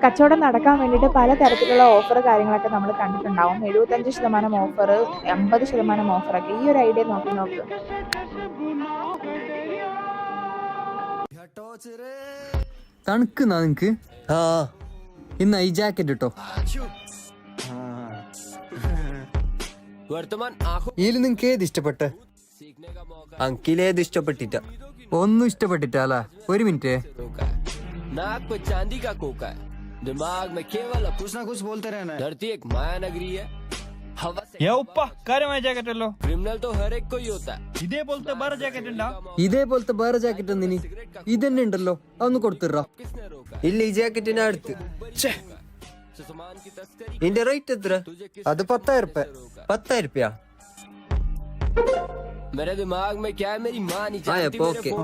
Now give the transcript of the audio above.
കച്ചവടം നടക്കാൻ വേണ്ടിയിട്ട് പലതരത്തിലുള്ള ഓഫർ കാര്യങ്ങളൊക്കെ നമ്മൾ കണ്ടിട്ടുണ്ടാവും. 75% ഓഫർ, 80% ഓഫറൊക്കെ. ഈ ഒരു ഐഡിയ നോക്കി നോക്ക്. തണുക്കുന്നാ നിനക്ക്? ഇന്ന് ഈ ജാക്കറ്റ് ഇട്ടോ. ഇതിൽ നിനക്ക് ഏത് ഇഷ്ടപ്പെട്ടെ? അങ്കിലേത് ഇഷ്ടപ്പെട്ടിട്ട? ഒന്നും ഇഷ്ടപ്പെട്ടിട്ടല്ല. ഒരു മിനിറ്റ്. नाक पे चांदी का कोका है, दिमाग में केवल कुछ ना कुछ बोलते रहना है। धरती एक माया नगरी है, हवा से കാര്യമായ ജാക്കറ്റ് അല്ലോ. क्रिमिनल तो हर एक कोई होता है। ഇതേപോലത്തെ വേറെ ജാക്കറ്റ് ഉണ്ടാ? ഇതേപോലത്തെ വേറെ ജാക്കറ്റ് എന്തിനി? ഇതന്നെ ഉണ്ടല്ലോ, അതൊന്ന് കൊടുത്തിട്രാ. किसने रोका? ഇല്ല, ഈ ജാക്കറ്റിന് അടുത്ത്. सामान की तस्करी ഇതിന്റെ റേറ്റ് എത്ര? അത് 10,000 രൂപ. 10,000 രൂപ. मेरे दिमाग में क्या है, मेरी माँ नहीं आया जानती मेरे पोके। फोन